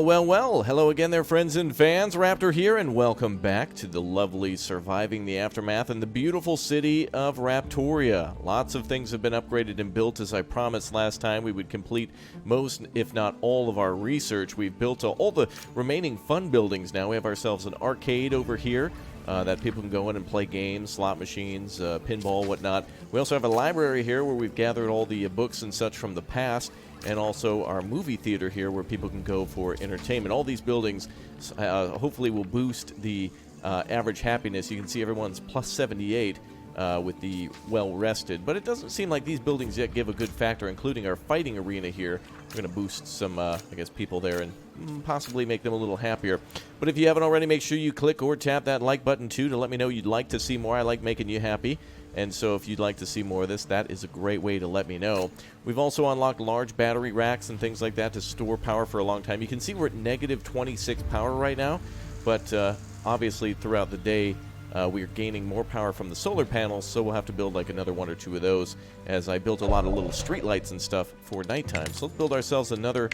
Well, well, well. Hello again there, friends and fans. Raptor here, and welcome back to the lovely Surviving the Aftermath in the beautiful city of Raptoria. Lots of things have been upgraded and built, as I promised last time. We would complete most, if not all, of our research. We've built all the remaining fun buildings now. We have ourselves an arcade over here that people can go in and play games, slot machines, pinball, whatnot. We also have a library here where we've gathered all the books and such from the past, and also our movie theater here where people can go for entertainment. All these buildings hopefully will boost the average happiness. You can see everyone's plus 78 with the well-rested, but it doesn't seem like these buildings yet give a good factor, including our fighting arena here. We're going to boost some, I guess, people there and possibly make them a little happier. But if you haven't already, make sure you click or tap that like button too to let me know you'd like to see more. I like making you happy. And so if you'd like to see more of this, that is a great way to let me know. We've also unlocked large battery racks and things like that to store power for a long time. You can see we're at negative 26 power right now, but obviously throughout the day we're gaining more power from the solar panels, so we'll have to build like another one or two of those, as I built a lot of little street lights and stuff for nighttime. So let's build ourselves another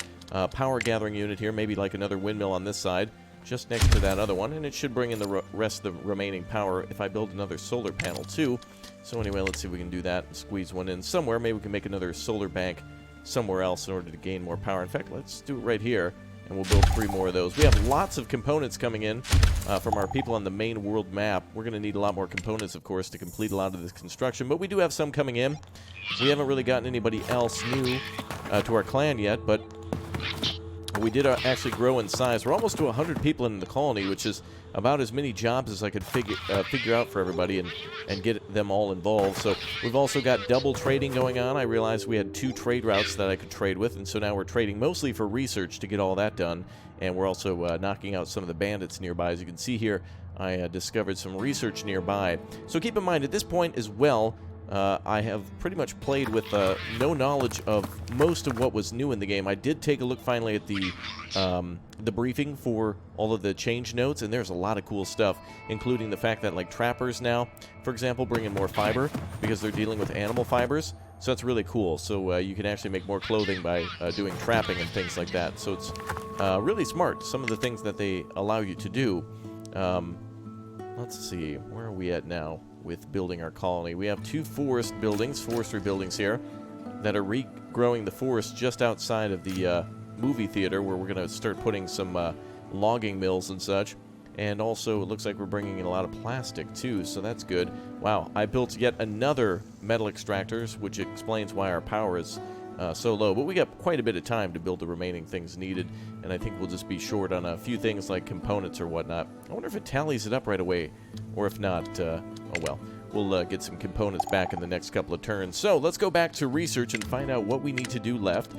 power gathering unit here, maybe like another windmill on this side, just next to that other one, and it should bring in the rest of the remaining power if I build another solar panel too. So anyway, let's see if we can do that, squeeze one in somewhere. Maybe we can make another solar bank somewhere else in order to gain more power. In fact, let's do it right here, and we'll build 3 more of those. We have lots of components coming in from our people on the main world map. We're going to need a lot more components, of course, to complete a lot of this construction, but we do have some coming in. We haven't really gotten anybody else new to our clan yet, but we did actually grow in size. We're almost to 100 people in the colony, which is about as many jobs as I could figure out for everybody and get them all involved. So we've also got double trading going on. I realized we had 2 trade routes that I could trade with, and so now we're trading mostly for research to get all that done. And we're also knocking out some of the bandits nearby. As you can see here, I discovered some research nearby. So keep in mind, at this point as well, I have pretty much played with no knowledge of most of what was new in the game. I did take a look finally at the briefing for all of the change notes, and there's a lot of cool stuff, including the fact that like trappers now, for example, bring in more fiber because they're dealing with animal fibers. So that's really cool. So you can actually make more clothing by doing trapping and things like that. So it's really smart, some of the things that they allow you to do. Let's see, where are we at now with building our colony? We have 2 forestry buildings here that are regrowing the forest just outside of the movie theater, where we're going to start putting some logging mills and such. And also it looks like we're bringing in a lot of plastic too, so that's good. Wow, I built yet another metal extractors, which explains why our power is so low. But we got quite a bit of time to build the remaining things needed, and I think we'll just be short on a few things like components or whatnot. I wonder if it tallies it up right away, or if not, oh well. We'll get some components back in the next couple of turns. So let's go back to research and find out what we need to do left.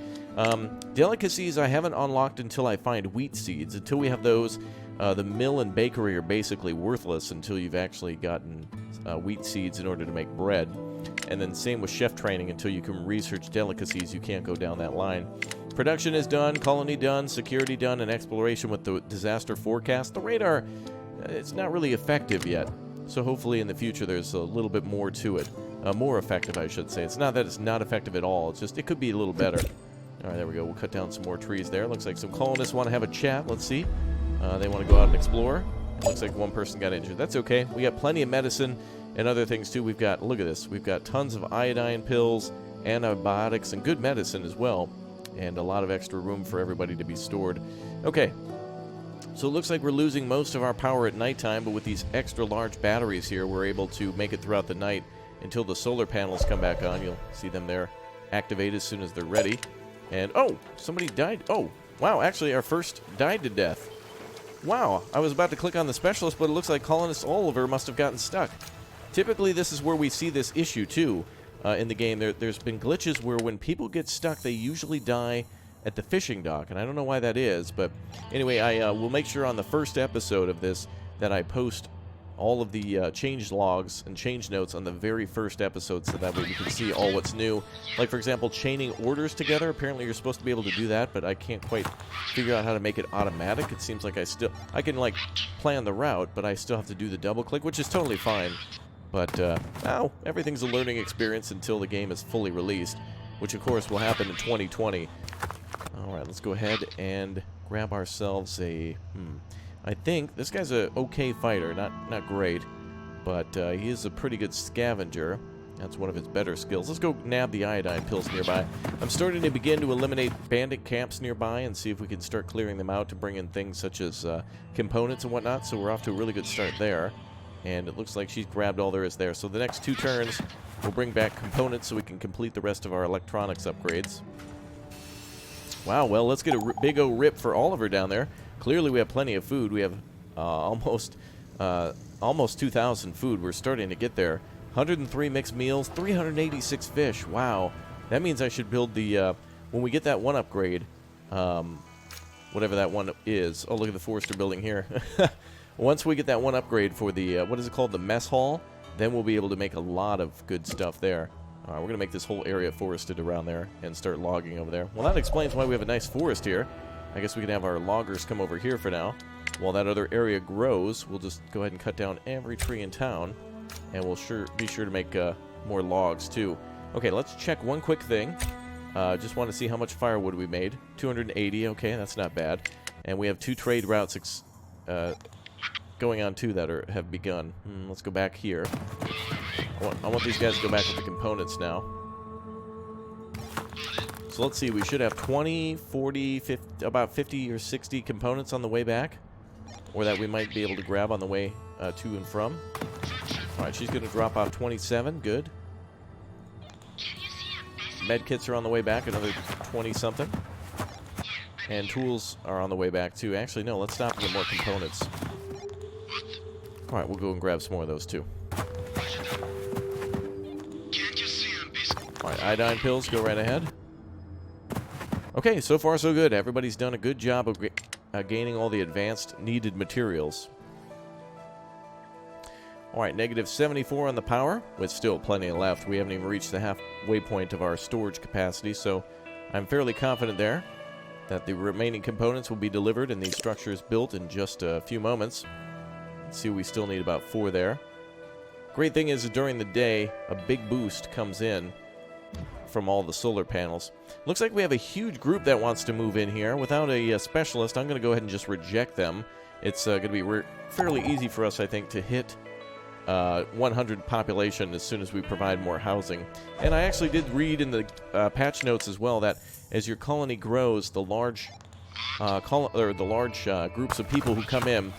Delicacies I haven't unlocked until I find wheat seeds. Until we have those, the mill and bakery are basically worthless until you've actually gotten wheat seeds in order to make bread. And then same with chef training. Until you can research delicacies, you can't go down that line. Production is done, colony done, security done, and exploration with the disaster forecast. The radar, it's not really effective yet. So hopefully in the future there's a little bit more to it. More effective, I should say. It's not that it's not effective at all. It's just it could be a little better. All right, there we go. We'll cut down some more trees there. Looks like some colonists want to have a chat. Let's see. They want to go out and explore. Looks like one person got injured. That's okay. We got plenty of medicine and other things too. We've got, look at this. We've got tons of iodine pills, antibiotics, and good medicine as well. And a lot of extra room for everybody to be stored. Okay. So it looks like we're losing most of our power at nighttime, but with these extra large batteries here, we're able to make it throughout the night until the solar panels come back on. You'll see them there activate as soon as they're ready. And, oh, somebody died. Oh, wow, actually our first died to death. Wow, I was about to click on the specialist, but it looks like colonist Oliver must have gotten stuck. Typically, this is where we see this issue, too, in the game. There's been glitches where when people get stuck, they usually die at the fishing dock, and I don't know why that is, but anyway, I will make sure on the first episode of this that I post all of the change logs and change notes on the very first episode, so that way you can see all what's new. Like, for example, chaining orders together. Apparently you're supposed to be able to do that, but I can't quite figure out how to make it automatic. It seems like I can like plan the route, but I still have to do the double click, which is totally fine. But now everything's a learning experience until the game is fully released, which of course will happen in 2020. Alright, let's go ahead and grab ourselves a... I think this guy's a okay fighter, not great, but he is a pretty good scavenger. That's one of his better skills. Let's go nab the iodine pills nearby. I'm starting to begin to eliminate bandit camps nearby and see if we can start clearing them out to bring in things such as components and whatnot, so we're off to a really good start there. And it looks like she's grabbed all there is there. So the next 2 turns, we'll bring back components so we can complete the rest of our electronics upgrades. Wow, well, let's get a big O rip for Oliver down there. Clearly we have plenty of food. We have almost 2,000 food. We're starting to get there. 103 mixed meals, 386 fish. Wow. That means I should build the, when we get that one upgrade, whatever that one is. Oh, look at the Forester building here. Once we get that one upgrade for the, what is it called, the mess hall, then we'll be able to make a lot of good stuff there. We're going to make this whole area forested around there and start logging over there. Well, that explains why we have a nice forest here. I guess we can have our loggers come over here for now. While that other area grows, we'll just go ahead and cut down every tree in town. And we'll be sure to make more logs, too. Okay, let's check one quick thing. Just want to see how much firewood we made. 280, okay, that's not bad. And we have 2 trade routes going on, too, that have begun. Let's go back here. I want these guys to go back with the components now. So let's see, we should have 20, 40, 50, about 50 or 60 components on the way back. Or that we might be able to grab on the way to and from. Alright, she's going to drop off 27. Good. Medkits are on the way back, another 20-something. And tools are on the way back, too. Actually, no, let's stop and get more components. Alright, we'll go and grab some more of those, too. Alright, iodine pills, go right ahead. Okay, so far so good. Everybody's done a good job of gaining all the advanced needed materials. Alright, negative 74 on the power, with still plenty left. We haven't even reached the halfway point of our storage capacity, so I'm fairly confident there that the remaining components will be delivered and these structures built in just a few moments. Let's see, we still need about 4 there. Great thing is, during the day, a big boost comes in from all the solar panels. Looks like we have a huge group that wants to move in here. Without a specialist, I'm going to go ahead and just reject them. It's going to be fairly easy for us, I think, to hit 100 population as soon as we provide more housing. And I actually did read in the patch notes as well that as your colony grows, the large groups of people who come in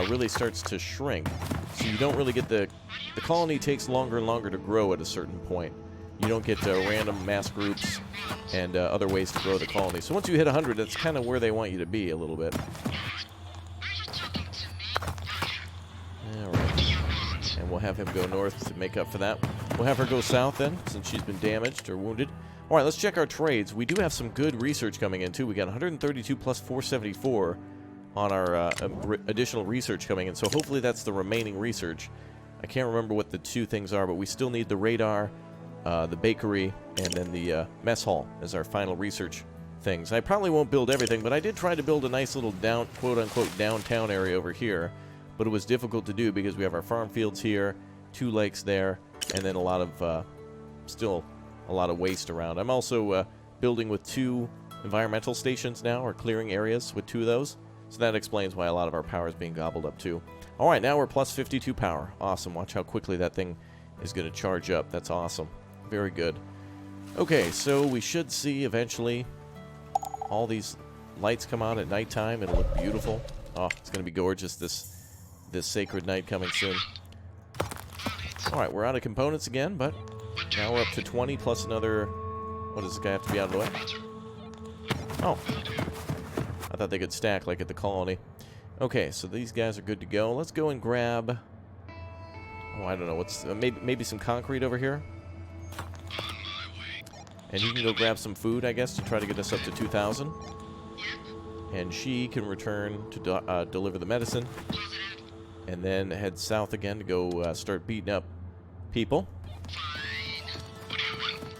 really starts to shrink. So you don't really get the colony takes longer and longer to grow at a certain point. You don't get random mass groups and other ways to grow the colony. So once you hit 100, that's kind of where they want you to be a little bit. Alright. And we'll have him go north to make up for that. We'll have her go south then, since she's been damaged or wounded. Alright, let's check our trades. We do have some good research coming in, too. We got 132 plus 474 on our additional research coming in. So hopefully that's the remaining research. I can't remember what the 2 things are, but we still need the radar, the bakery, and then the mess hall as our final research things. I probably won't build everything, but I did try to build a nice little quote-unquote downtown area over here, but it was difficult to do because we have our farm fields here, 2 lakes there, and then a lot of, still a lot of waste around. I'm also building with 2 environmental stations now, or clearing areas with 2 of those, so that explains why a lot of our power is being gobbled up too. Alright, now we're plus 52 power. Awesome. Watch how quickly that thing is going to charge up. That's awesome. Very good. Okay, so we should see eventually all these lights come on at nighttime. It'll look beautiful. Oh, it's going to be gorgeous this sacred night coming soon. Alright, we're out of components again, but now we're up to 20 plus another... What does this guy have to be out of the way? Oh. I thought they could stack like at the colony. Okay, so these guys are good to go. Let's go and grab... Oh, I don't know. What's maybe some concrete over here? And you can go grab some food, I guess, to try to get us up to 2,000. And she can return to deliver the medicine. And then head south again to go start beating up people.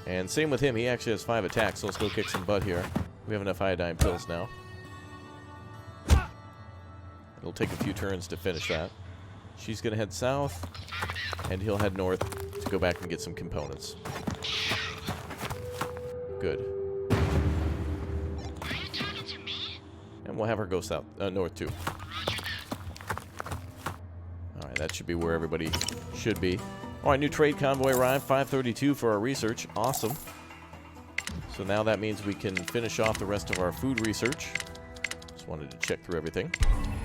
And same with him. He actually has 5 attacks, so let's go kick some butt here. We have enough iodine pills now. It'll take a few turns to finish that. She's going to head south, and he'll head north to go back and get some components. Good. And we'll have her go south, north too. Alright, that should be where everybody should be. Alright, new trade convoy arrived, 532 for our research. Awesome. So now that means we can finish off the rest of our food research. Just wanted to check through everything.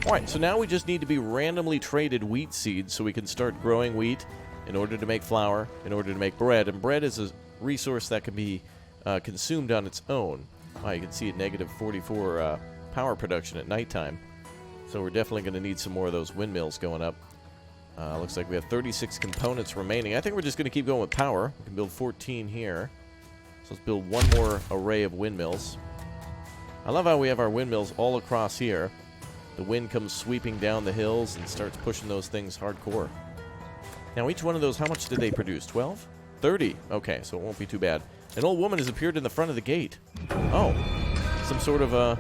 Alright, so now we just need to be randomly traded wheat seeds so we can start growing wheat in order to make flour, in order to make bread. And bread is a resource that can be consumed on its own. You can see a negative 44 power production at nighttime. So we're definitely going to need some more of those windmills going up. Looks like we have 36 components remaining. I think we're just going to keep going with power. We can build 14 here. So let's build one more array of windmills. I love how we have our windmills all across here. The wind comes sweeping down the hills and starts pushing those things hardcore. Now each one of those, how much did they produce? 12? 30. Okay, so it won't be too bad. An old woman has appeared in the front of the gate. Oh, some sort of a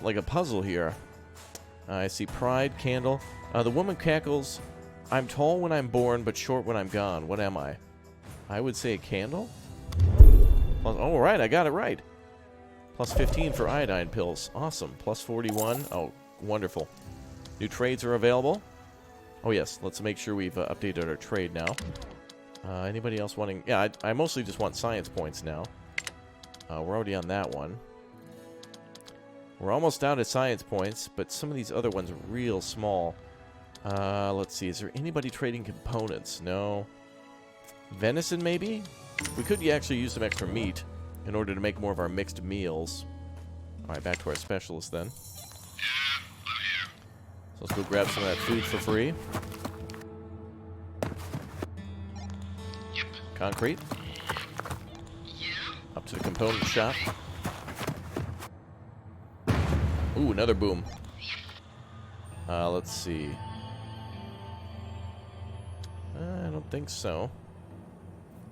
like a puzzle here. I see pride, candle. The woman cackles, I'm tall when I'm born, but short when I'm gone. What am I? I would say a candle? Oh, right, I got it right. Plus 15 for iodine pills. Awesome. Plus 41. Oh, wonderful. New trades are available. Oh, yes, let's make sure we've updated our trade now. Anybody else wanting... Yeah, I mostly just want science points now. We're already on that one. We're almost out of science points, but some of these other ones are real small. Let's see. Is there anybody trading components? No. Venison, maybe? We could actually use some extra meat in order to make more of our mixed meals. Alright, back to our specialist then. So let's go grab some of that food for free. Concrete. Up to the component shop. Ooh, another boom. Let's see. I don't think so.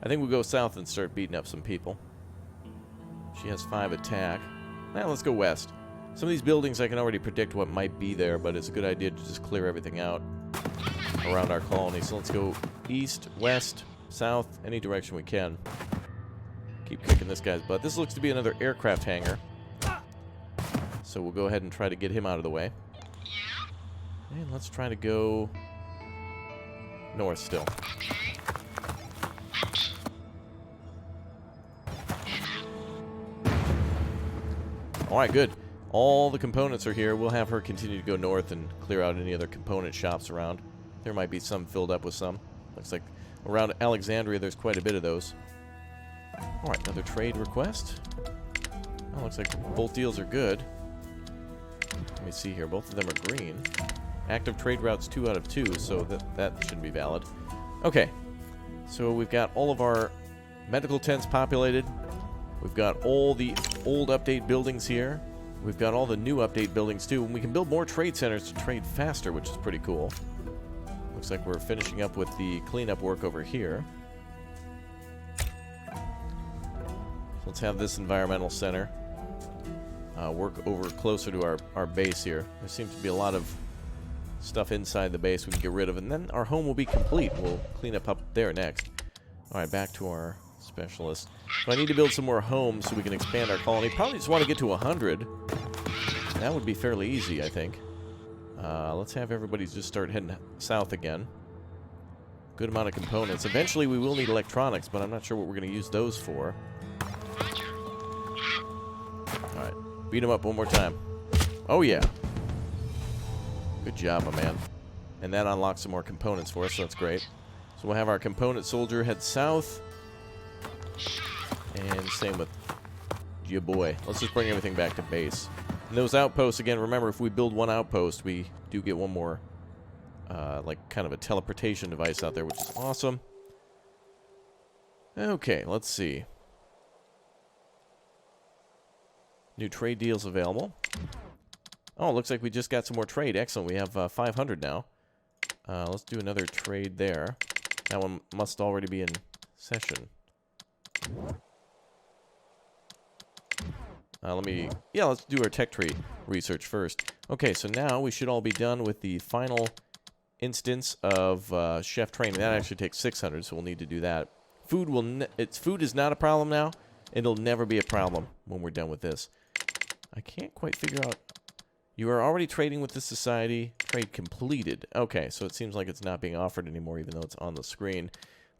I think we'll go south and start beating up some people. She has 5 attack. Now let's go west. Some of these buildings I can already predict what might be there, but it's a good idea to just clear everything out around our colony. So let's go east, west, south, any direction we can. Keep kicking this guy's butt. This looks to be another aircraft hangar. So we'll go ahead and try to get him out of the way. And let's try to go north still. Alright, good. All the components are here. We'll have her continue to go north and clear out any other component shops around. There might be some filled up with some. Looks like around Alexandria there's quite a bit of those. Alright, another trade request. Oh, looks like both deals are good. Let me see here. Both of them are green. Active trade routes 2 out of 2, so that shouldn't be valid. Okay. So we've got all of our medical tents populated. We've got all the old update buildings here. We've got all the new update buildings too. And we can build more trade centers to trade faster, which is pretty cool. Looks like we're finishing up with the cleanup work over here. So let's have this environmental center work over closer to our base here. There seems to be a lot of stuff inside the base we can get rid of, and then our home will be complete. We'll clean up there next. Alright, back to our specialist. So I need to build some more homes so we can expand our colony. Probably just want to get to 100. That would be fairly easy, I think. Let's have everybody just start heading south again. Good amount of components. Eventually we will need electronics, but I'm not sure what we're going to use those for. Alright, beat them up one more time. Oh yeah. Good job, my man. And that unlocks some more components for us, so that's great. So we'll have our component soldier head south. And same with ya boy. Let's just bring everything back to base. And those outposts, again, remember, if we build one outpost, we do get one more, like, kind of a teleportation device out there, which is awesome. Okay, let's see. New trade deals available. Oh, looks like we just got some more trade. Excellent. We have 500 now. Let's do another trade there. That one must already be in session. Let's do our tech tree research first. Okay, so now we should all be done with the final instance of chef training. That actually takes 600, so we'll need to do that. Food is not a problem now. It'll never be a problem when we're done with this. I can't quite figure out... You are already trading with this society. Trade completed. Okay, so it seems like it's not being offered anymore, even though it's on the screen.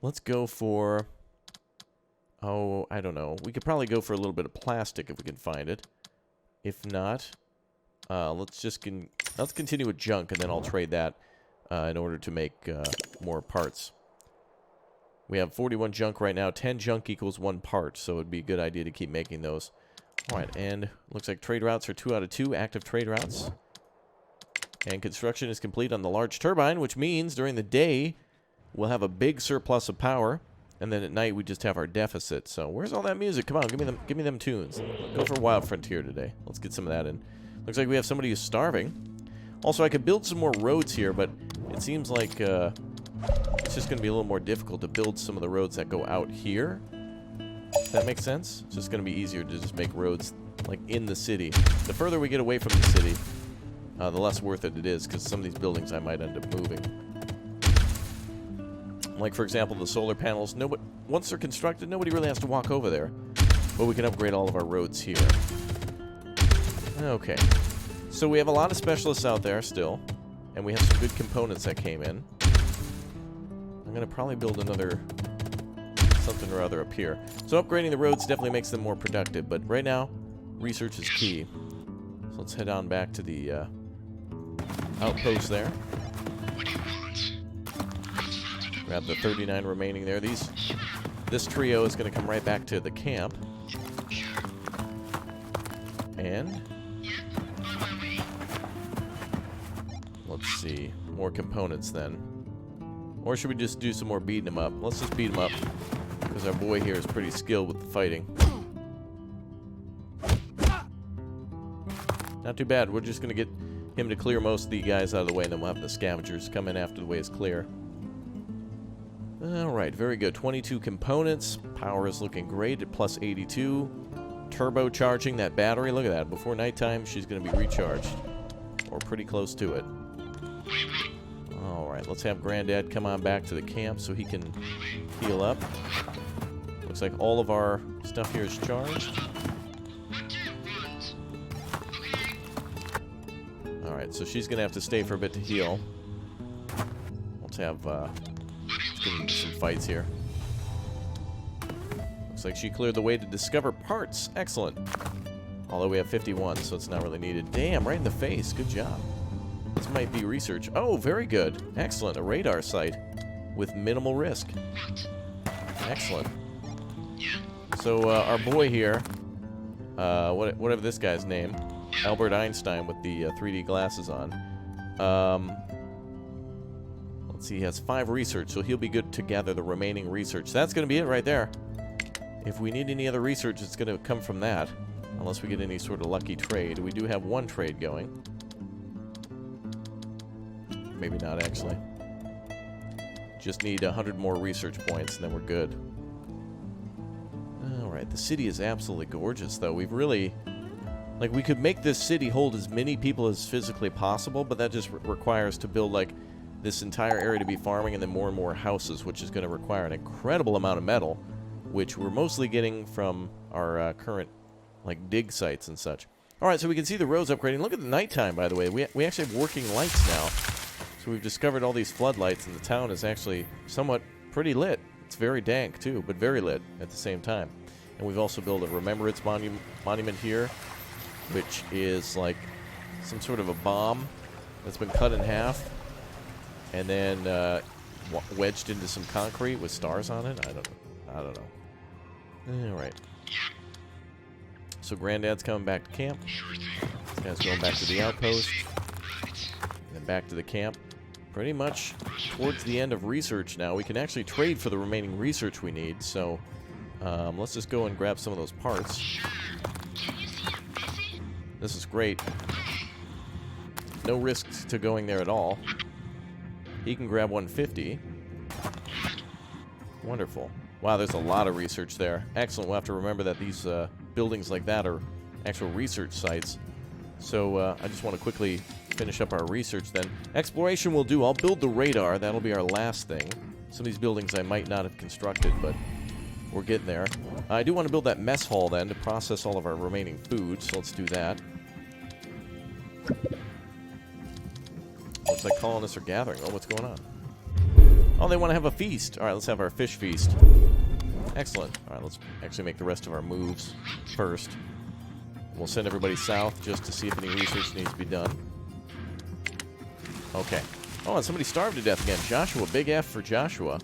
Let's go for... Oh, I don't know. We could probably go for a little bit of plastic if we can find it. If not, let's continue with junk, and then I'll trade that in order to make more parts. We have 41 junk right now. 10 junk equals 1 part, so it'd be a good idea to keep making those. Alright, and looks like trade routes are 2 out of 2 active trade routes. And construction is complete on the large turbine, which means during the day we'll have a big surplus of power, and then at night we just have our deficit. So where's all that music? Come on, give me them tunes. Go for Wild Frontier today. Let's get some of that in. Looks like we have somebody who's starving. Also, I could build some more roads here, but it seems like it's just going to be a little more difficult to build some of the roads that go out here. If that makes sense? It's just going to be easier to just make roads like in the city. The further we get away from the city, the less worth it is, because some of these buildings I might end up moving. Like, for example, the solar panels. Once they're constructed, nobody really has to walk over there. But we can upgrade all of our roads here. Okay. So we have a lot of specialists out there still. And we have some good components that came in. I'm going to probably build another something or other up here. So upgrading the roads definitely makes them more productive. But right now, research is key. So let's head on back to the outpost there. Grab the 39 remaining there. This trio is going to come right back to the camp. And let's see. More components then. Or should we just do some more beating them up? Let's just beat them up, because our boy here is pretty skilled with the fighting. Not too bad. We're just going to get him to clear most of the guys out of the way, and then we'll have the scavengers come in after the way is clear. Alright, very good. 22 components. Power is looking great at plus 82. Turbocharging that battery. Look at that. Before nighttime, she's going to be recharged. Or pretty close to it. Alright, let's have Granddad come on back to the camp so he can heal up. Looks like all of our stuff here is charged. Alright, so she's going to have to stay for a bit to heal. Let's have... let's get into some fights here. Looks like she cleared the way to discover parts. Excellent. Although we have 51, so it's not really needed. Damn, right in the face. Good job. This might be research. Oh, very good. Excellent. A radar site with minimal risk. Excellent. So, our boy here, whatever this guy's name, Albert Einstein with the 3D glasses on. Let's see, he has 5 research, so he'll be good to gather the remaining research. That's going to be it right there. If we need any other research, it's going to come from that. Unless we get any sort of lucky trade. We do have 1 trade going. Maybe not, actually. Just need 100 more research points, and then we're good. Alright, the city is absolutely gorgeous, though. We've really... Like, we could make this city hold as many people as physically possible, but that just requires to build, like, this entire area to be farming and then more and more houses, which is going to require an incredible amount of metal, which we're mostly getting from our current, like, dig sites and such. Alright, so we can see the roads upgrading. Look at the nighttime, by the way. We actually have working lights now. So we've discovered all these floodlights, and the town is actually somewhat pretty lit. It's very dank, too, but very lit at the same time. And we've also built a Remembrance monument here, which is like some sort of a bomb that's been cut in half and then wedged into some concrete with stars on it. I don't know. All right. So Granddad's coming back to camp. This guy's going back to the outpost. And then back to the camp. Pretty much towards the end of research now. We can actually trade for the remaining research we need. So let's just go and grab some of those parts. This is great. No risk to going there at all. He can grab 150. Wonderful. Wow, there's a lot of research there. Excellent. We'll have to remember that these buildings like that are actual research sites. So I just want to quickly finish up our research then. Exploration will do. I'll build the radar. That'll be our last thing. Some of these buildings I might not have constructed, but we're getting there. I do want to build that mess hall then to process all of our remaining food, so let's do that. Looks like colonists are gathering. Oh, what's going on? Oh, they want to have a feast. All right, let's have our fish feast. Excellent. All right, let's actually make the rest of our moves first. We'll send everybody south just to see if any research needs to be done. Okay. Oh, and somebody starved to death again. Joshua, big F for Joshua.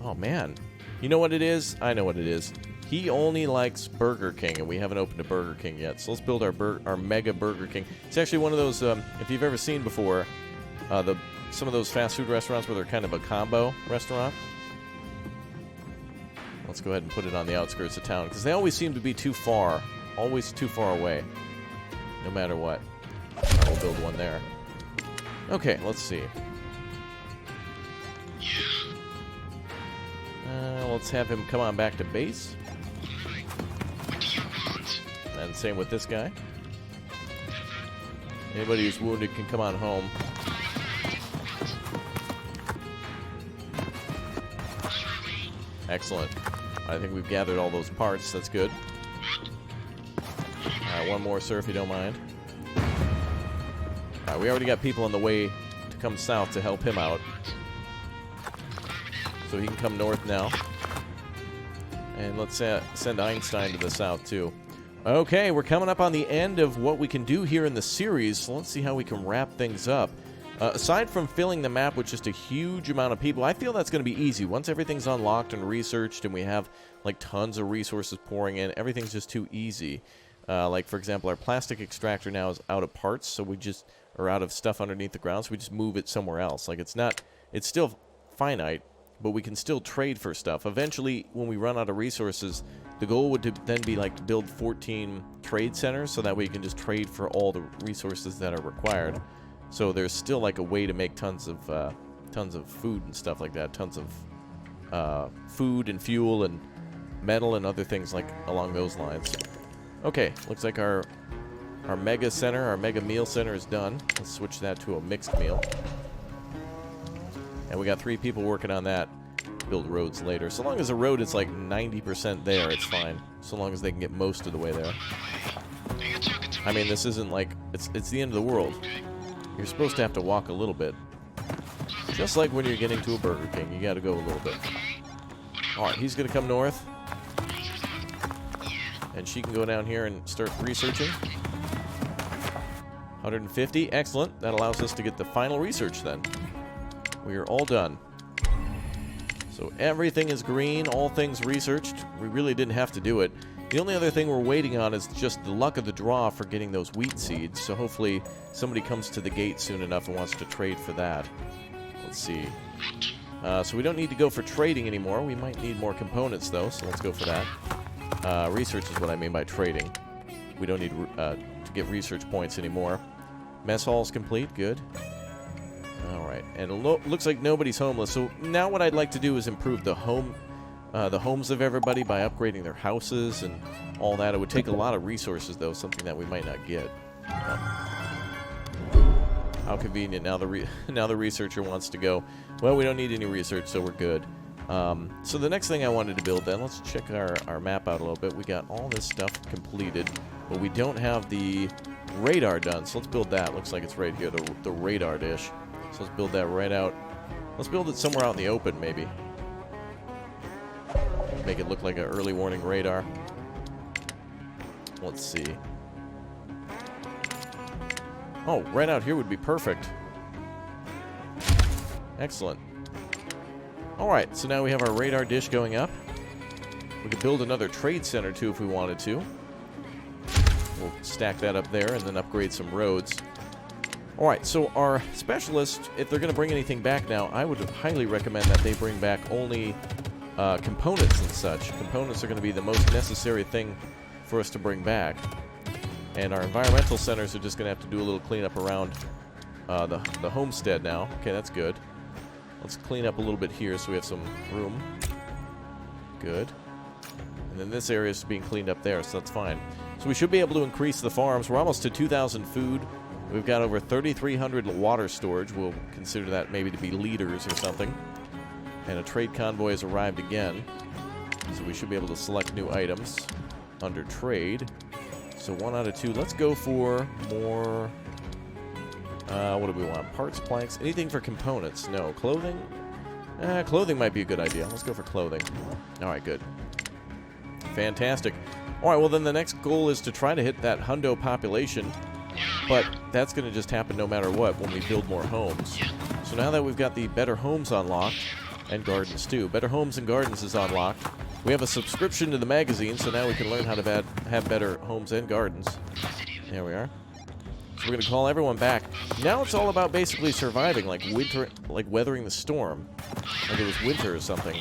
Oh, man. You know what it is? I know what it is. He only likes Burger King, and we haven't opened a Burger King yet. So let's build our mega Burger King. It's actually one of those, if you've ever seen before, some of those fast food restaurants where they're kind of a combo restaurant. Let's go ahead and put it on the outskirts of town, because they always seem to be too far. Always too far away. No matter what. Right, we'll build one there. Okay, let's see. Let's have him come on back to base. And same with this guy. Anybody who's wounded can come on home. Excellent. I think we've gathered all those parts. That's good. Alright, one more, sir, if you don't mind. Alright, we already got people on the way to come south to help him out. So he can come north now. And let's send Einstein to the south, too. Okay, we're coming up on the end of what we can do here in the series, so let's see how we can wrap things up. Aside from filling the map with just a huge amount of people, I feel that's going to be easy. Once everything's unlocked and researched and we have, like, tons of resources pouring in, everything's just too easy. Like, for example, our plastic extractor now is out of parts, so we just are out of stuff underneath the ground, so we just move it somewhere else. Like, it's still finite, but we can still trade for stuff. Eventually, when we run out of resources, the goal would then be, like, to build 14 trade centers, so that way you can just trade for all the resources that are required. So there's still, like, a way to make tons of food and stuff like that. Tons of food and fuel and metal and other things like along those lines. Okay, looks like our mega center, our mega meal center is done. Let's switch that to a mixed meal. And we got 3 people working on that. Build roads later. So long as the road is like 90% there, it's fine. So long as they can get most of the way there. I mean, this isn't like... It's the end of the world. You're supposed to have to walk a little bit. Just like when you're getting to a Burger King. You gotta go a little bit. Alright, he's gonna come north. And she can go down here and start researching. 150. Excellent. That allows us to get the final research then. We are all done. So everything is green. All things researched. We really didn't have to do it. The only other thing we're waiting on is just the luck of the draw for getting those wheat seeds. So hopefully somebody comes to the gate soon enough and wants to trade for that. Let's see. So we don't need to go for trading anymore. We might need more components though, so let's go for that. Research is what I mean by trading. We don't need to get research points anymore. Mess hall's complete. Good. Alright. And it looks like nobody's homeless. So now what I'd like to do is improve the homes of everybody by upgrading their houses and all that. It would take a lot of resources, though, something that we might not get. How convenient. Now the researcher wants to go. Well, we don't need any research, so we're good. So the next thing I wanted to build then, let's check our map out a little bit. We got all this stuff completed, but we don't have the radar done, so let's build that. Looks like it's right here, the radar dish. So let's build that right out. Let's build it somewhere out in the open, maybe. Make it look like an early warning radar. Let's see. Oh, right out here would be perfect. Excellent. Alright, so now we have our radar dish going up. We could build another trade center, too, if we wanted to. We'll stack that up there and then upgrade some roads. Alright, so our specialists, if they're going to bring anything back now, I would highly recommend that they bring back only components and such. Components are going to be the most necessary thing for us to bring back. And our environmental centers are just going to have to do a little cleanup around the homestead now. Okay, that's good. Let's clean up a little bit here so we have some room. Good. And then this area is being cleaned up there, so that's fine. So we should be able to increase the farms. We're almost to 2,000 food. We've got over 3,300 water storage. We'll consider that maybe to be liters or something. And a trade convoy has arrived again. So we should be able to select new items under trade. So 1 out of 2. Let's go for more... what do we want? Parts, planks, anything for components? No. Clothing? Clothing might be a good idea. Let's go for clothing. Alright, good. Fantastic. Alright, well then the next goal is to try to hit that hundo population. But that's going to just happen no matter what when we build more homes. So now that we've got the Better Homes unlocked, and Gardens too. Better Homes and Gardens is unlocked. We have a subscription to the magazine, so now we can learn how to have better homes and gardens. There we are. So we're going to call everyone back. Now it's all about basically surviving, like winter, like weathering the storm. Like it was winter or something.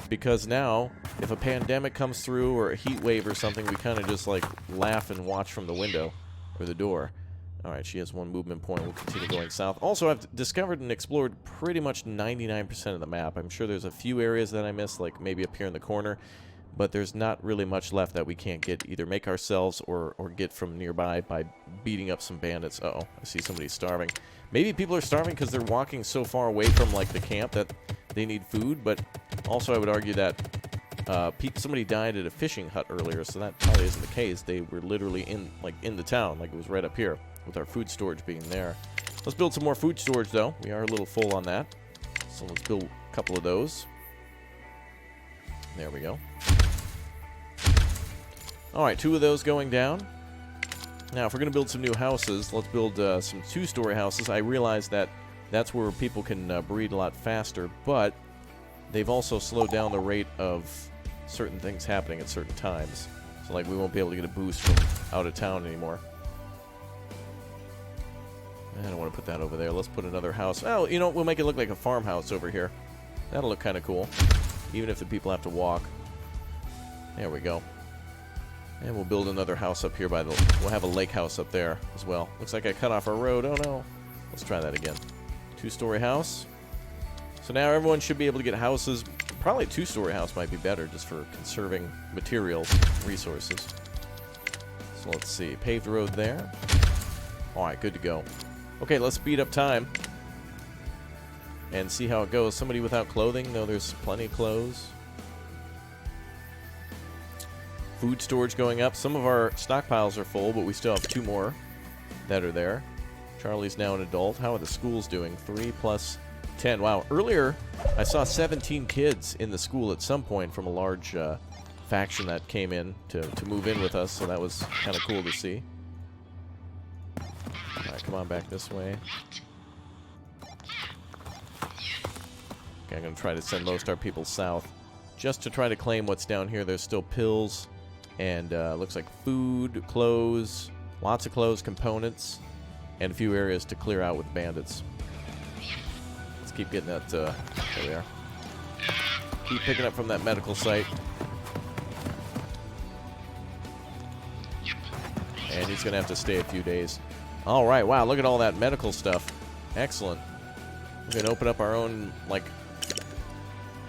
Because now, if a pandemic comes through or a heat wave or something, we kind of just like laugh and watch from the window or the door. Alright, she has 1 movement point. We'll continue going south. Also, I've discovered and explored pretty much 99% of the map. I'm sure there's a few areas that I missed, like maybe up here in the corner. But there's not really much left that we can't get, either make ourselves or get from nearby by beating up some bandits. Uh-oh, I see somebody starving. Maybe people are starving because they're walking so far away from, like, the camp that they need food. But also I would argue that somebody died at a fishing hut earlier, so that probably isn't the case. They were literally in the town, like it was right up here, with our food storage being there. Let's build some more food storage, though. We are a little full on that. So let's build a couple of those. There we go. Alright, 2 of those going down. Now, if we're going to build some new houses, let's build some 2-story houses. I realize that that's where people can breed a lot faster, but they've also slowed down the rate of certain things happening at certain times. So, like, we won't be able to get a boost from out of town anymore. I don't want to put that over there. Let's put another house. Oh, you know, we'll make it look like a farmhouse over here. That'll look kind of cool, even if the people have to walk. There we go. And we'll build another house up here by the... We'll have a lake house up there as well. Looks like I cut off our road. Oh, no. Let's try that again. 2-story house. So now everyone should be able to get houses. Probably a 2-story house might be better just for conserving materials, resources. So let's see. Paved road there. Alright, good to go. Okay, let's speed up time. And see how it goes. Somebody without clothing? No, there's plenty of clothes. Food storage going up. Some of our stockpiles are full, but we still have 2 more that are there. Charlie's now an adult. How are the schools doing? 3 plus 10. Wow. Earlier, I saw 17 kids in the school at some point from a large faction that came in to move in with us, so that was kind of cool to see. Alright, come on back this way. Okay, I'm going to try to send most of our people south just to try to claim what's down here. There's still pills and looks like food, clothes, lots of clothes, components, and a few areas to clear out with bandits. Let's keep getting that, there we are. Keep picking up from that medical site. And he's going to have to stay a few days. Alright, wow, look at all that medical stuff. Excellent. We're going to open up our own, like,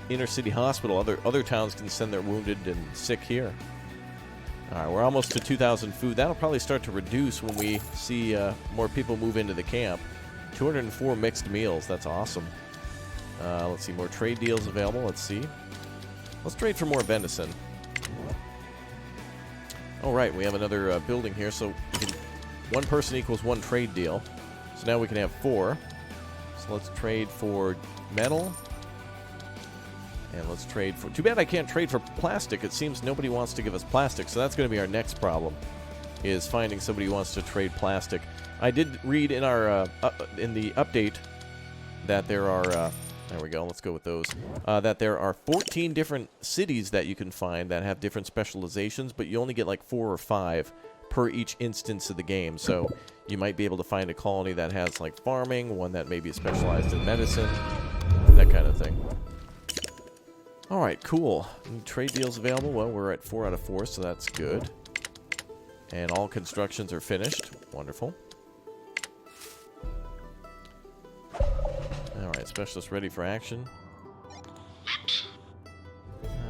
inner city hospital. Other towns can send their wounded and sick here. Alright, we're almost to 2,000 food. That'll probably start to reduce when we see more people move into the camp. 204 mixed meals. That's awesome. Let's see, more trade deals available. Let's see. Let's trade for more venison. Alright, we have another building here, so we can, 1 person equals 1 trade deal. So now we can have 4. So let's trade for metal. And let's trade for... Too bad I can't trade for plastic. It seems nobody wants to give us plastic, so that's going to be our next problem, is finding somebody who wants to trade plastic. I did read in our in the update that there are... there we go, let's go with those. That there are 14 different cities that you can find that have different specializations, but you only get like 4 or 5 per each instance of the game. So you might be able to find a colony that has like farming, one that may be specialized in medicine, that kind of thing. Alright, cool. Any trade deals available? Well, we're at 4 out of 4, so that's good. And all constructions are finished. Wonderful. Alright, specialist ready for action.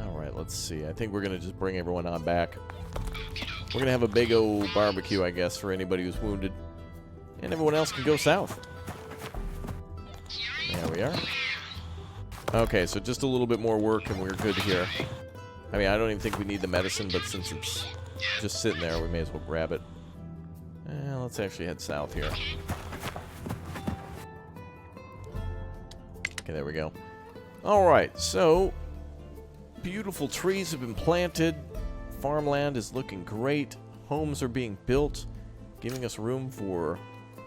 Alright, let's see. I think we're going to just bring everyone on back. We're going to have a big old barbecue, I guess, for anybody who's wounded. And everyone else can go south. There we are. Okay, so just a little bit more work and we're good here. I mean, I don't even think we need the medicine, but since it's just sitting there, we may as well grab it. Let's actually head south here. Okay, there we go. Alright, so beautiful trees have been planted. Farmland is looking great. Homes are being built, giving us room for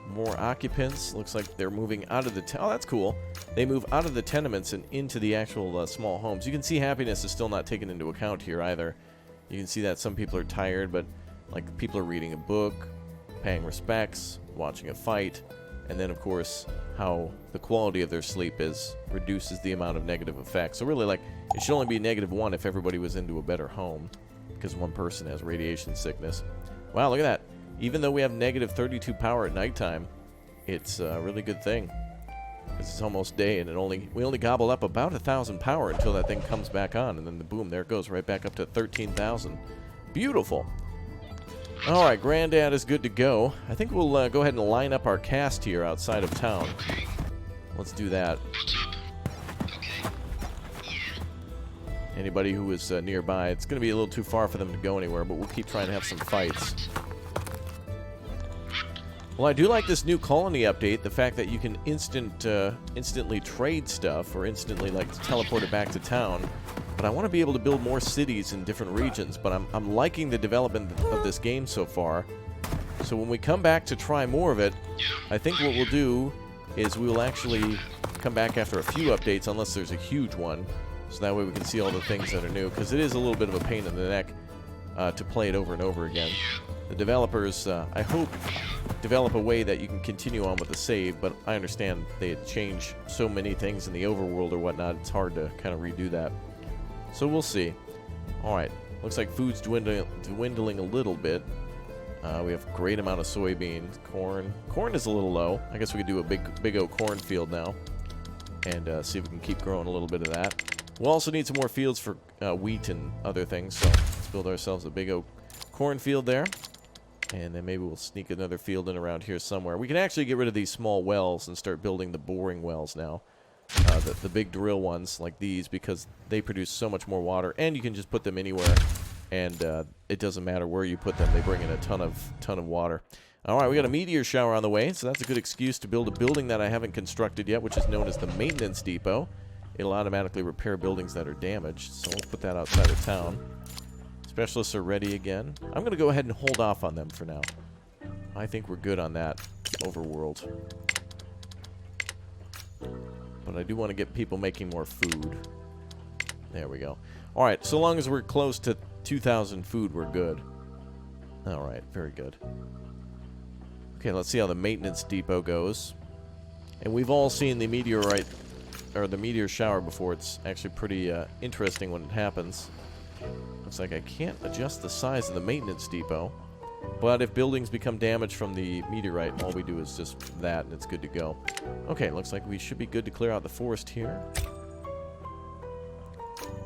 more occupants. Looks like they're moving out of the... Oh, that's cool. They move out of the tenements and into the actual small homes. You can see happiness is still not taken into account here either. You can see that some people are tired, but like people are reading a book, paying respects, watching a fight, and then of course how the quality of their sleep reduces the amount of negative effects. So really, like, it should only be -1 if everybody was into a better home, because one person has radiation sickness. Wow, look at that. Even though we have -32 power at nighttime, it's a really good thing. It's almost day, and we only gobble up about 1,000 power until that thing comes back on, and then boom, there it goes, right back up to 13,000. Beautiful. All right, Granddad is good to go. I think we'll go ahead and line up our cast here outside of town. Let's do that. Anybody who is nearby, it's going to be a little too far for them to go anywhere, but we'll keep trying to have some fights. Well, I do like this new colony update, the fact that you can instantly trade stuff or instantly like teleport it back to town. But I want to be able to build more cities in different regions, but I'm liking the development of this game so far. So when we come back to try more of it, I think what we'll do is we will actually come back after a few updates, unless there's a huge one, so that way we can see all the things that are new, because it is a little bit of a pain in the neck to play it over and over again. The developers, I hope, develop a way that you can continue on with the save, but I understand they change so many things in the overworld or whatnot, it's hard to kind of redo that. So we'll see. Alright, looks like food's dwindling a little bit. We have a great amount of soybeans, corn. Corn is a little low. I guess we could do a big old cornfield now and see if we can keep growing a little bit of that. We'll also need some more fields for wheat and other things, so let's build ourselves a big old cornfield there. And then maybe we'll sneak another field in around here somewhere. We can actually get rid of these small wells and start building the boring wells now. The big drill ones like these, because they produce so much more water, and you can just put them anywhere, and it doesn't matter where you put them. They bring in a ton of water. Alright, we got a meteor shower on the way, so that's a good excuse to build a building that I haven't constructed yet, which is known as the maintenance depot. It'll automatically repair buildings that are damaged, so we'll put that outside of town. Specialists are ready again. I'm going to go ahead and hold off on them for now. I think we're good on that overworld. But I do want to get people making more food. There we go. Alright, so long as we're close to 2,000 food, we're good. Alright, very good. Okay, let's see how the maintenance depot goes. And we've all seen the meteorite, or the meteor shower before. It's actually pretty interesting when it happens. Looks like I can't adjust the size of the maintenance depot. But if buildings become damaged from the meteorite, all we do is just that, and it's good to go. Okay, looks like we should be good to clear out the forest here.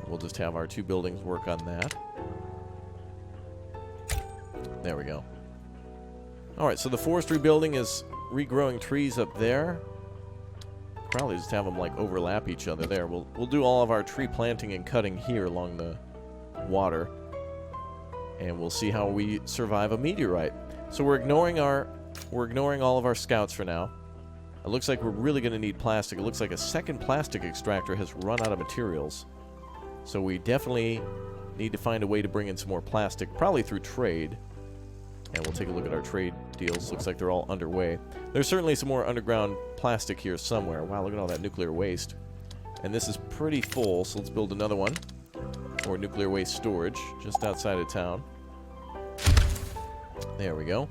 We'll just have our 2 buildings work on that. There we go. Alright, so the forestry building is regrowing trees up there. Probably just have them like overlap each other there. We'll do all of our tree planting and cutting here along the water. And we'll see how we survive a meteorite. So we're ignoring all of our scouts for now. It looks like we're really going to need plastic. It looks like a second plastic extractor has run out of materials. So we definitely need to find a way to bring in some more plastic, probably through trade. And we'll take a look at our trade deals. Looks like they're all underway. There's certainly some more underground plastic here somewhere. Wow, look at all that nuclear waste. And this is pretty full, so let's build another one. Or nuclear waste storage, just outside of town. There we go.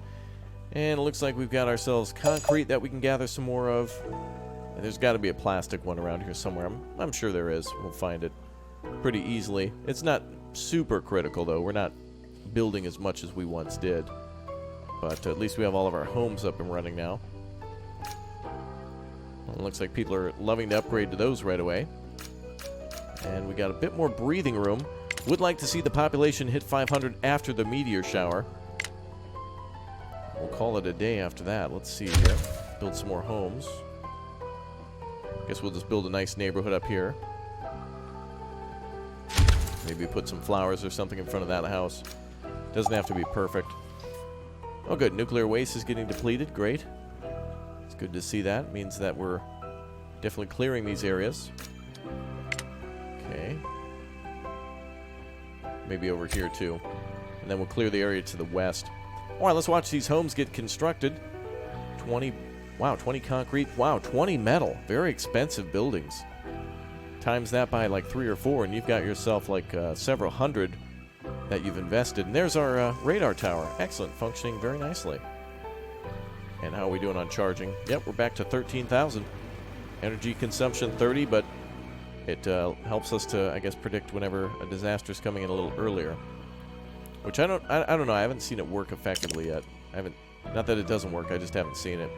And it looks like we've got ourselves concrete that we can gather some more of. And there's got to be a plastic one around here somewhere. I'm sure there is. We'll find it pretty easily. It's not super critical, though. We're not building as much as we once did. But at least we have all of our homes up and running now. Well, it looks like people are loving to upgrade to those right away. And we got a bit more breathing room. Would like to see the population hit 500 after the meteor shower. We'll call it a day after that. Let's see here. Build some more homes. Guess we'll just build a nice neighborhood up here. Maybe put some flowers or something in front of that house. Doesn't have to be perfect. Oh, good. Nuclear waste is getting depleted. Great. It's good to see that. It means that we're definitely clearing these areas. Okay. Maybe over here, too. And then we'll clear the area to the west. All right, let's watch these homes get constructed. 20... Wow, 20 concrete. Wow, 20 metal. Very expensive buildings. Times that by like 3 or 4, and you've got yourself like several hundred that you've invested. And there's our radar tower. Excellent. Functioning very nicely. And how are we doing on charging? Yep, we're back to 13,000. Energy consumption 30, but it helps us to, I guess, predict whenever a disaster is coming in a little earlier. Which I don't know. I haven't seen it work effectively yet. Not that it doesn't work. I just haven't seen it.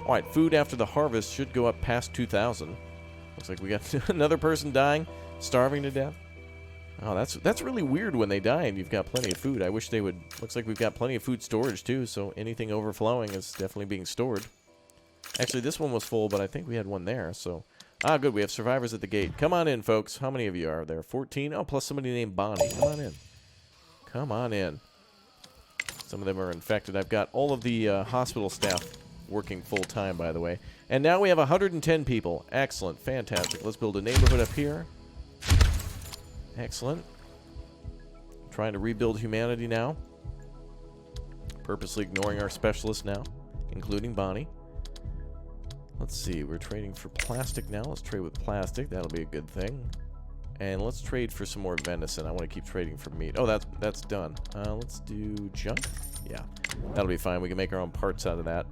All right, food after the harvest should go up past 2,000. Looks like we got another person dying, starving to death. Oh, that's really weird when they die and you've got plenty of food. I wish they would. Looks like we've got plenty of food storage too, so anything overflowing is definitely being stored. Actually, this one was full, but I think we had one there, so... Ah, good, we have survivors at the gate. Come on in, folks. How many of you are there? 14? Oh, plus somebody named Bonnie. Come on in. Come on in. Some of them are infected. I've got all of the hospital staff working full-time, by the way. And now we have 110 people. Excellent. Fantastic. Let's build a neighborhood up here. Excellent. Trying to rebuild humanity now. Purposely ignoring our specialists now, including Bonnie. Let's see. We're trading for plastic now. Let's trade with plastic. That'll be a good thing. And let's trade for some more venison. I want to keep trading for meat. Oh, that's done. Let's do junk. Yeah, that'll be fine. We can make our own parts out of that.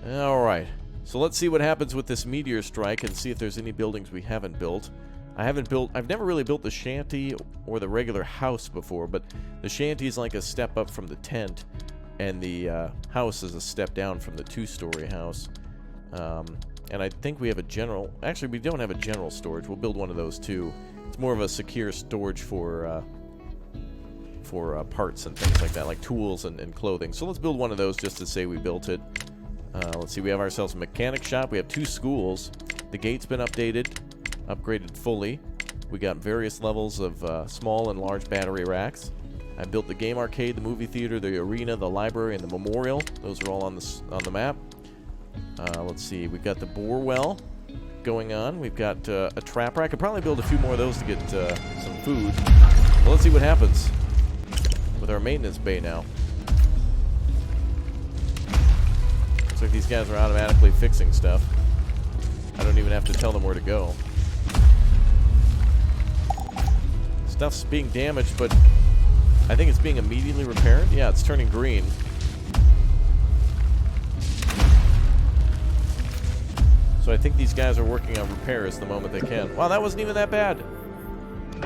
All right. So let's see what happens with this meteor strike and see if there's any buildings we haven't built. I've never really built the shanty or the regular house before, but the shanty is like a step up from the tent, and the house is a step down from the 2-story house. And I think we have a general... Actually, we don't have a general storage. We'll build one of those, too. It's more of a secure storage for parts and things like that, like tools and clothing. So let's build one of those just to say we built it. Let's see. We have ourselves a mechanic shop. We have 2 schools. The gate's been upgraded fully. We got various levels of small and large battery racks. I built the game arcade, the movie theater, the arena, the library, and the memorial. Those are all on the map. Let's see, we've got the bore well going on. We've got a trapper. I could probably build a few more of those to get some food. Well, let's see what happens with our maintenance bay now. Looks like these guys are automatically fixing stuff. I don't even have to tell them where to go. Stuff's being damaged, but I think it's being immediately repaired. Yeah, it's turning green. So I think these guys are working on repairs the moment they can. Wow, that wasn't even that bad.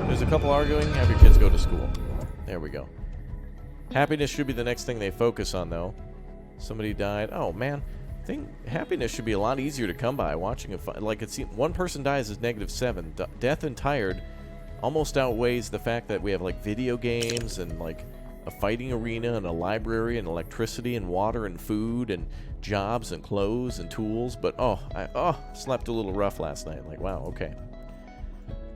There's a couple arguing. Have your kids go to school. There we go. Happiness should be the next thing they focus on, though. Somebody died. Oh, man. I think happiness should be a lot easier to come by watching a fight. Like, one person dies is -7. Death and tired almost outweighs the fact that we have, like, video games and, like, a fighting arena and a library and electricity and water and food and jobs and clothes and tools. But I slept a little rough last night. Like, wow, okay.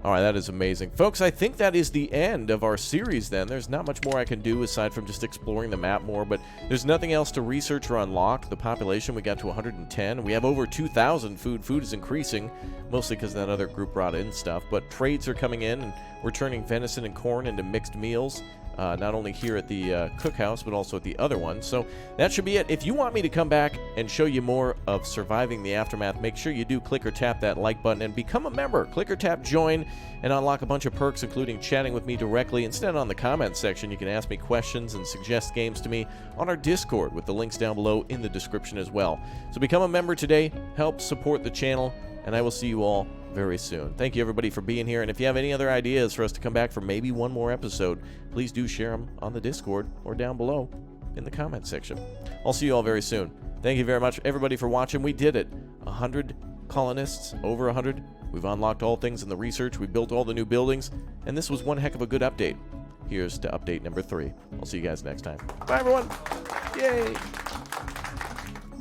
All right, that is amazing. Folks, I think that is the end of our series then. There's not much more I can do aside from just exploring the map more, but there's nothing else to research or unlock. The population, we got to 110. We have over 2,000 food. Food is increasing, mostly because that other group brought in stuff. But trades are coming in, and we're turning venison and corn into mixed meals. Not only here at the cookhouse, but also at the other one. So that should be it. If you want me to come back and show you more of surviving the aftermath, make sure you do click or tap that like button and become a member. Click or tap join and unlock a bunch of perks, including chatting with me directly. Instead, on the comments section, you can ask me questions and suggest games to me on our Discord with the links down below in the description as well. So become a member today, help support the channel, and I will see you all very soon. Thank you, everybody, for being here. And if you have any other ideas for us to come back for maybe one more episode, please do share them on the Discord or down below in the comments section. I'll see you all very soon. Thank you very much, everybody, for watching. We did it. 100 colonists, over 100. We've unlocked all things in the research. We built all the new buildings. And this was one heck of a good update. Here's to update number 3. I'll see you guys next time. Bye, everyone. Yay.